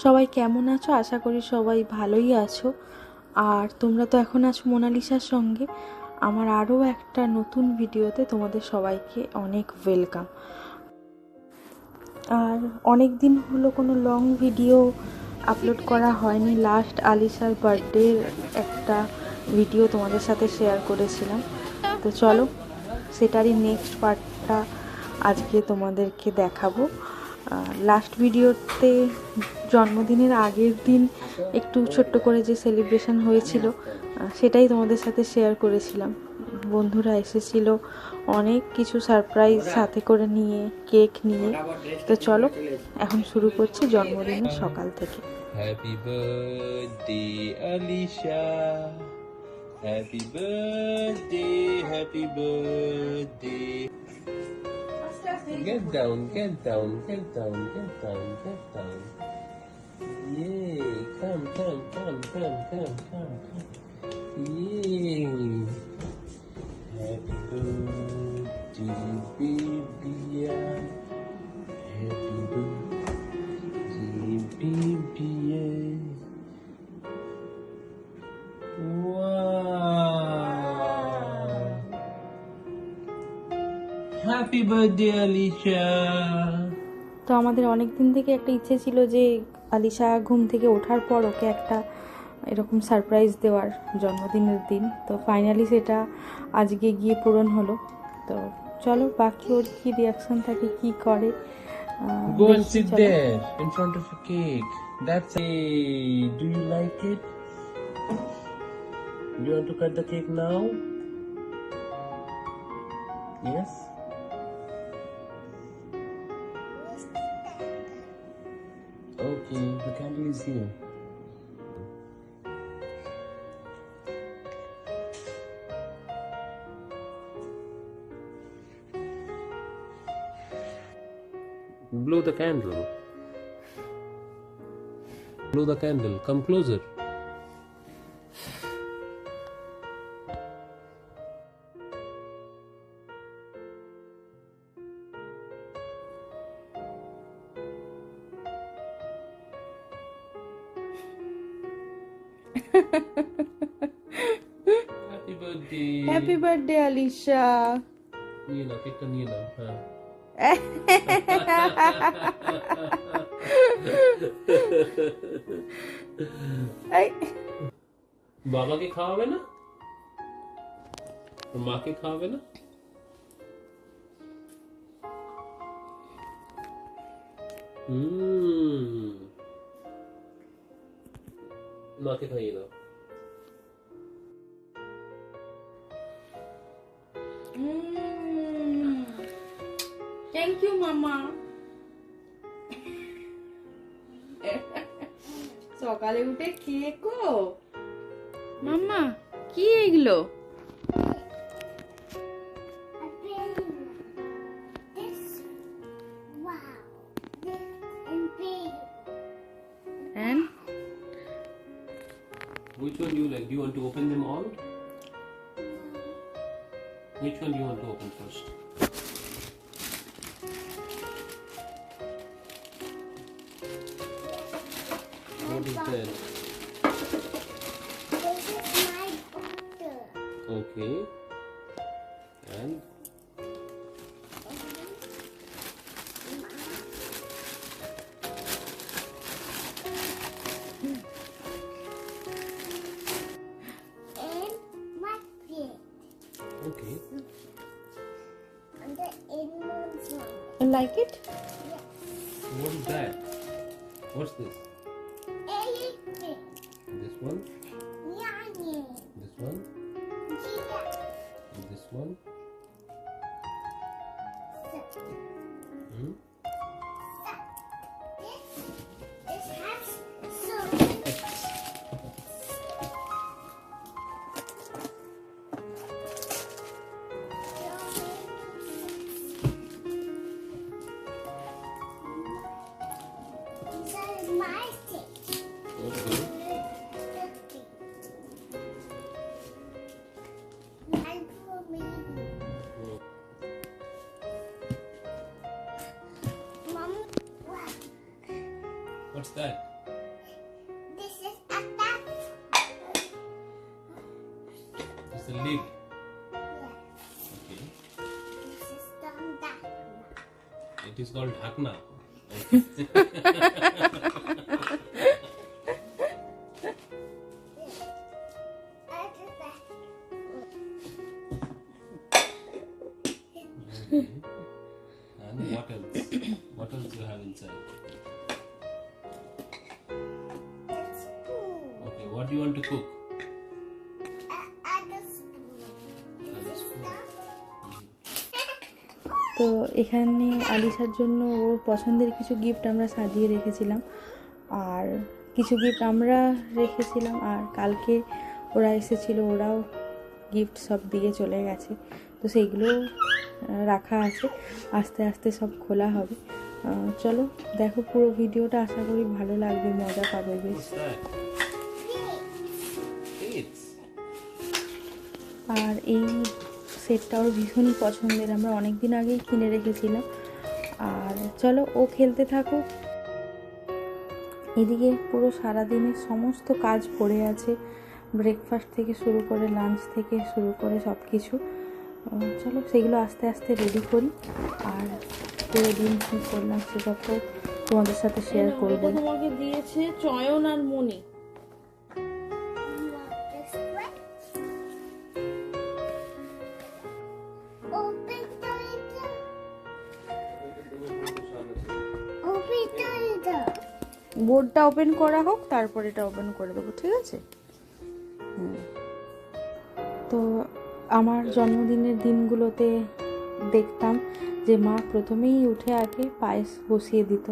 সবাই কেমন আছো? আশা করি সবাই ভালোই আছো। আর তোমরা তো এখন আছো মোনালিসার সঙ্গে। আমার আরও একটা নতুন ভিডিওতে তোমাদের সবাইকে অনেক ওয়েলকাম। আর অনেক দিন হলো কোনো লং ভিডিও আপলোড করা হয়নি। লাস্ট আলিশার বার্থডের একটা ভিডিও তোমাদের সাথে শেয়ার করেছিলাম, তো চলো সেটারই নেক্সট পার্টটা আজকে তোমাদেরকে দেখাবো। লাস্ট ভিডিওতে জন্মদিনের আগের দিন একটু ছোট্ট করে যে সেলিব্রেশন হয়েছিল সেটাই তোমাদের সাথে শেয়ার করেছিলাম। বন্ধুরা এসেছিল, অনেক কিছু সারপ্রাইজ সাথে করে নিয়ে, কেক নিয়ে। তো চলো এখন শুরু করছি জন্মদিনের সকাল থেকে। Happy birthday Alisha, happy birthday, happy birthday. Get down, get down, get down, get down, get down. Yay! Come, come, come, come, come, come, come. Yay! Happy birthday, baby. Happy birthday, baby. Wow! Happy birthday, Alicia. তো আমাদের অনেক দিন থেকে একটা ইচ্ছে ছিল যে আলিশা ঘুম থেকে ওঠার পর ওকে একটা এরকম সারপ্রাইজ দেওয়ার জন্মদিনের দিন। তো ফাইনালি সেটা আজকে গিয়ে পূরণ হলো। তো চলো বাকি ওর কী রিয়াকশন থাকে, কী করে। Go and sit there in front of a cake. That's it. Do you like it? Do you want to cut the cake now? Yes? Okay, the candle is here. Blow the candle. Blow the candle. Come closer. Happy birthday. Happy birthday Alisha. নিয়ে নাও কেকটা নিয়ে নাও। হ্যাঁ। বাবাকে খাওয়াবে না? মাকে খাওয়াবে না? মাকে খাইয়ে দাও। থ্যাংক ইউ মামা। সকালে উঠে কেকো মাম্মা, কি এগুলো? And Which one do you like? Do you want to open them all? Which one do you want to open first? What is that? This is my bottle. Okay. And And my feet. okay. And the inwards one. you like it? Yes. What is that? What's this? Anything. This one? Yummy. This one? Yeah. And this one? Hmm? This has so These are my things. Okay. And for me. Mom, what? What's that? the lid. Yeah. Okay. This is done that. It is called dhakna. I did that. Okay. And what else? What else you have inside? It's spoon. Okay, what do you want to cook? Add a spoon. This is done. তো এখানে আলিশার জন্য ওর পছন্দের কিছু gift আমরা সাজিয়ে রেখেছিলাম, আর কিছু gift আমরা রেখেছিলাম, আর কালকে ওরা এসেছিলো, ওরাও গিফট সব দিয়ে চলে গেছে। তো সেইগুলো রাখা আছে, আস্তে আস্তে সব খোলা হবে। চলো দেখো পুরো ভিডিওটা, আশা করি ভালো লাগবে, মজা পাবে বেশ। What's that? Dates. আর এই সেটটা ওর ভীষণই পছন্দের, আমরা অনেক দিন আগেই কিনে রেখেছিলাম। আর চলো ও খেলতে থাকুক। এদিকে পুরো সারাদিনের সমস্ত কাজ পড়ে আছে, ব্রেকফাস্ট থেকে শুরু করে লাঞ্চ থেকে শুরু করে সব কিছু। চলো সেগুলো আস্তে আস্তে রেডি করি, আর পুরো দিন কী করলাম সেসব তো তোমাদের সাথে শেয়ার করবো। তোমাকে দিয়েছে চয়ন আর মনি। You want this way? Open the window. Open the window. বোর্ডটা ওপেন করা হোক, তারপর এটা ওপেন করে দেবো, ঠিক আছে? তো আমার জন্মদিনের দিনগুলোতে দেখতাম যে মা প্রথমেই উঠে আগে পায়েস বসিয়ে দিত,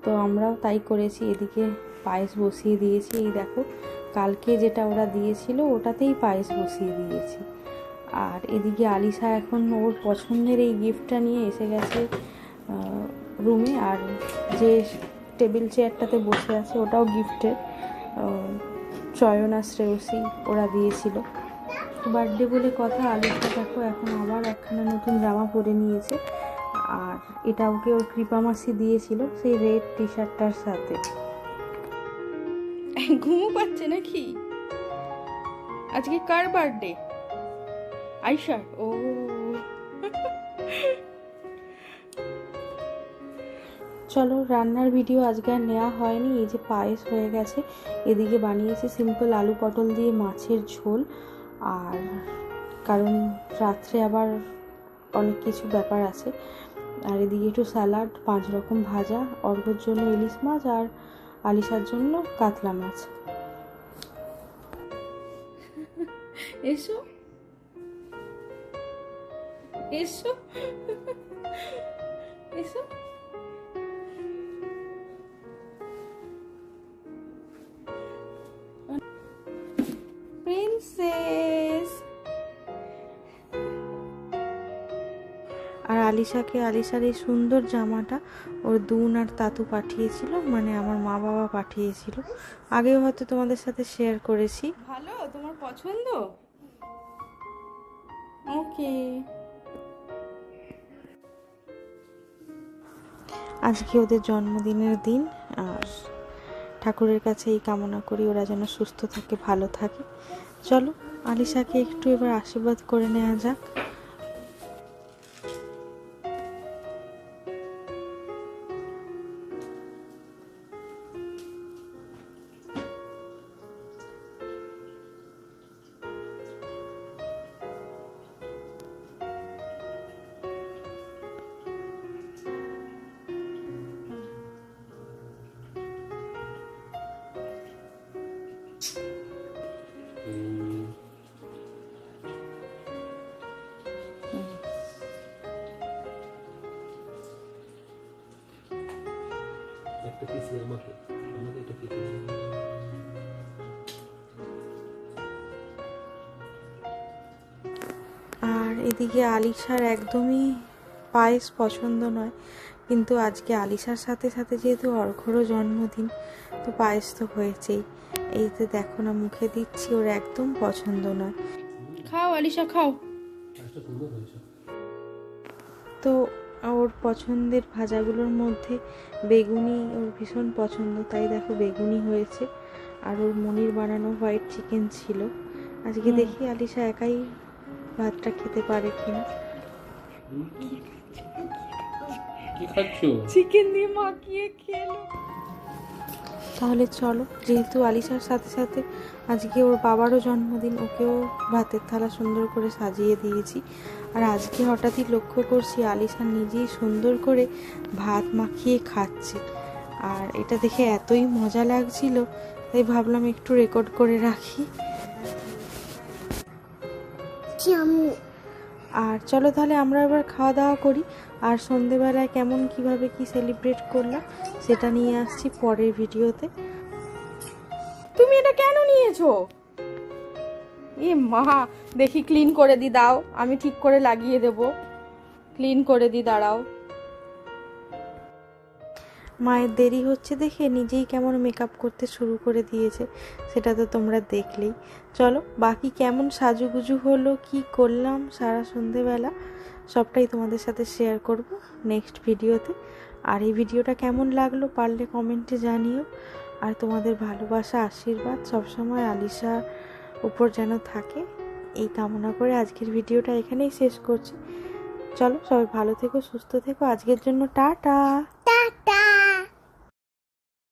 তো আমরাও তাই করেছি। এদিকে পায়েস বসিয়ে দিয়েছি, এই দেখো কালকে যেটা ওরা দিয়েছিল ওটাতেই পায়েস বসিয়ে দিয়েছি। আর এদিকে আলিশা এখন ওর পছন্দের এই গিফটটা নিয়ে এসে গেছে রুমে, আর যে টেবিল চেয়ারটাতে বসে আছে ওটাও গিফটের, চয়ন আর শ্রেয়সী ওরা দিয়েছিল। বার্থডে বলে কথা, আলিশা দেখো এখন আবার একখানা নতুন জামা পরে নিয়েছে, আর এটা ওকে ওর কৃপা মাসি দিয়েছিল সেই রেড টি শার্টটার সাথে। ঘুমো পাচ্ছে নাকি? আজকে কার বার্থডে? আয়শার। ও চলো রান্নার ভিডিও আজকে আর নেওয়া হয়নি। এই যে পায়েস হয়ে গেছে, এদিকে বানিয়েছি সিম্পল আলু পটল দিয়ে মাছের ঝোল, আর কারণ রাত্রে আবার অনেক কিছু ব্যাপার আছে। আর এদিকে একটু স্যালাড, 5 রকম ভাজা, অর্ঘ্যর জন্য ইলিশ মাছ আর আলিশার জন্য কাতলা মাছ। এসো এসো এসো। প্রিন্সেস। আর আলিশার এই সুন্দর জামাটা ওর দুন আর তাতু পাঠিয়েছিল, মানে আমার মা বাবা পাঠিয়েছিল, আগেও হয়তো তোমাদের সাথে শেয়ার করেছি। ভালো, তোমার পছন্দ? ওকে। আজকে ওদের জন্মদিনের দিন, আর ঠাকুরের কাছে এই কামনা করি ওরা যেন সুস্থ থাকে, ভালো থাকে। চলো আলিশাকে একটু এবার আশীর্বাদ করে নেওয়া যাক। একটা পিস আমাকে এটা কি? আর এদিকে আলিশার একদমই পায়েস পছন্দ নয়, কিন্তু আজকে আলিশার সাথে সাথে যেহেতু অর্ঘ্যরও জন্মদিন, তো পায়েস তো হয়েছেই। এই তো দেখো না মুখে দিচ্ছি, ওর একদম পছন্দ নয়। খাও আলিশা খাও। একটা সুন্দর হয়েছে। তো ওর পছন্দের ভাজাগুলোর মধ্যে বেগুনি ওর ভীষণ পছন্দ, তাই দেখো বেগুনি হয়েছে। আর ওর মনির বানানো হোয়াইট চিকেন ছিল, আজকে দেখি আলিশা একাই ভাতটা খেতে পারে কিনা। কি খাচ্ছো? চিকেন দিয়ে মাখিয়ে খেলো। তাহলে চলো, যেহেতু আলিশার সাথে সাথে আজকে ওর বাবারও জন্মদিন, ওকেও ভাতের থালা সুন্দর করে সাজিয়ে দিয়েছি। আর আজকে হঠাৎই লক্ষ্য করছি আলিশা নিজেই সুন্দর করে ভাত মাখিয়ে খাচ্ছে, আর এটা দেখে এতই মজা লাগছিল, তাই ভাবলাম একটু রেকর্ড করে রাখি। Yummy. আর চলো তাহলে আমরা এবার খাওয়া দাওয়া করি। আর সন্ধেবেলায় কেমন কিভাবে কি সেলিব্রেট করলাম সেটা নিয়ে আসছি পরের ভিডিওতে। তুমি এটা কেন নিয়েছো? এ মা, দেখি ক্লিন করে দি, দাও আমি ঠিক করে লাগিয়ে দেব। ক্লিন করে দি, দাঁড়াও। মায়ের দেরি হচ্ছে দেখে নিজেই কেমন মেকআপ করতে শুরু করে দিয়েছে, সেটা তো তোমরা দেখলেই। চলো, বাকি কেমন সাজুগুজু হলো, কি করলাম সারা সন্ধেবেলা, সবটাই তোমাদের সাথে শেয়ার করব নেক্সট ভিডিওতে। আর এই ভিডিওটা কেমন লাগলো পারলে কমেন্টে জানিও। আর তোমাদের ভালোবাসা আশীর্বাদ সবসময় আলিশার উপর যেন থাকে, এই কামনা করে আজকের ভিডিওটা এখানেই শেষ করছি। চলো, সবাই ভালো থেকো, সুস্থ থেকো, আজকের জন্য টাটা।